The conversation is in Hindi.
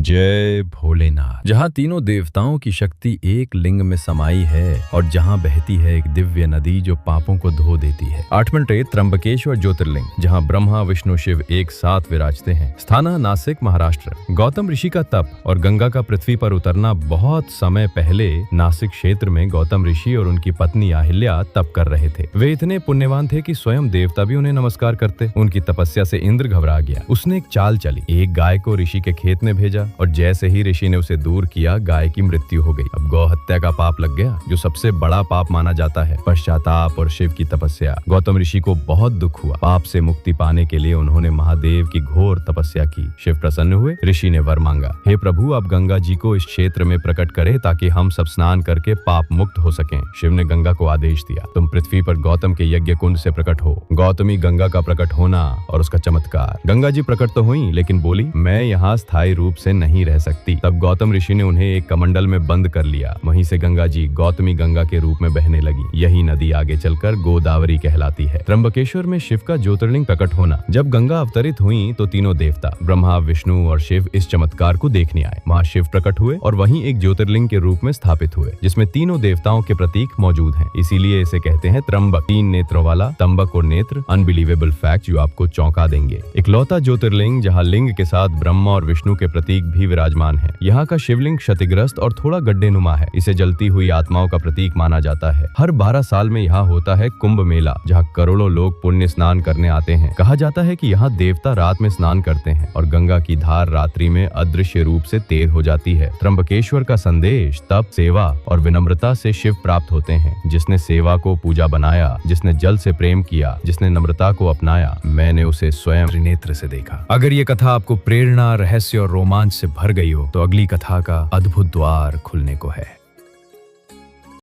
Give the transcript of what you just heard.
जय भोलेनाथ। जहाँ तीनों देवताओं की शक्ति एक लिंग में समाई है और जहाँ बहती है एक दिव्य नदी जो पापों को धो देती है। आठमंटे त्र्यंबकेश्वर ज्योतिर्लिंग, जहाँ ब्रह्मा विष्णु शिव एक साथ विराजते हैं। स्थाना नासिक महाराष्ट्र। गौतम ऋषि का तप और गंगा का पृथ्वी पर उतरना। बहुत समय पहले नासिक क्षेत्र में गौतम ऋषि और उनकी पत्नी अहिल्या तप कर रहे थे। वे इतने पुण्यवान थे कि स्वयं देवता भी उन्हें नमस्कार करते। उनकी तपस्या से इंद्र घबरा गया। उसने एक चाल चली, एक गाय को ऋषि के खेत में भेजा और जैसे ही ऋषि ने उसे दूर किया, गाय की मृत्यु हो गई। अब गौ हत्या का पाप लग गया, जो सबसे बड़ा पाप माना जाता है। पश्चाताप और शिव की तपस्या। गौतम ऋषि को बहुत दुख हुआ। पाप से मुक्ति पाने के लिए उन्होंने महादेव की घोर तपस्या की। शिव प्रसन्न हुए। ऋषि ने वर मांगा, हे प्रभु, आप गंगा जी को इस क्षेत्र में प्रकट करें ताकि हम सब स्नान करके पाप मुक्त हो सकें। शिव ने गंगा को आदेश दिया, तुम पृथ्वी पर गौतम के यज्ञ कुंड से प्रकट हो। गौतमी गंगा का प्रकट होना और उसका चमत्कार। गंगा जी प्रकट तो हुई, लेकिन बोली, मैं यहाँ स्थायी रूप से नहीं रह सकती। तब गौतम ऋषि ने उन्हें एक कमंडल में बंद कर लिया। वहीं से गंगा जी गौतमी गंगा के रूप में बहने लगी। यही नदी आगे चलकर गोदावरी कहलाती है। त्र्यंबकेश्वर में शिव का ज्योतिर्लिंग प्रकट होना। जब गंगा अवतरित हुई तो तीनों देवता ब्रह्मा, विष्णु और शिव इस चमत्कार को देखने आए। वहाँ शिव प्रकट हुए और वहीं एक ज्योतिर्लिंग के रूप में स्थापित हुए, जिसमें तीनों देवताओं के प्रतीक मौजूद हैं। इसीलिए इसे कहते हैं त्र्यंबक, 3 नेत्रों वाला। तंबक और नेत्र, अनबिलीवेबल फैक्ट जो आपको चौंका देंगे। इकलौता ज्योतिर्लिंग जहाँ लिंग के साथ ब्रह्मा और विष्णु के प्रतीक भी विराजमान है। यहाँ का शिवलिंग क्षतिग्रस्त और थोड़ा गड्ढेनुमा है। इसे जलती हुई आत्माओं का प्रतीक माना जाता है। हर 12 साल में यहाँ होता है कुंभ मेला, जहाँ करोड़ों लोग पुण्य स्नान करने आते हैं। कहा जाता है कि यहाँ देवता रात में स्नान करते हैं और गंगा की धार रात्रि में अदृश्य रूप से तेज हो जाती है। त्र्यंबकेश्वर का संदेश तप, सेवा और विनम्रता से शिव प्राप्त होते हैं। जिसने सेवा को पूजा बनाया, जिसने जल से प्रेम किया, जिसने नम्रता को अपनाया, मैंने उसे स्वयं त्रिनेत्र से देखा। अगर ये कथा आपको प्रेरणा, रहस्य और रोमांच से भर गई हो तो अगली कथा का अद्भुत द्वार खुलने को है।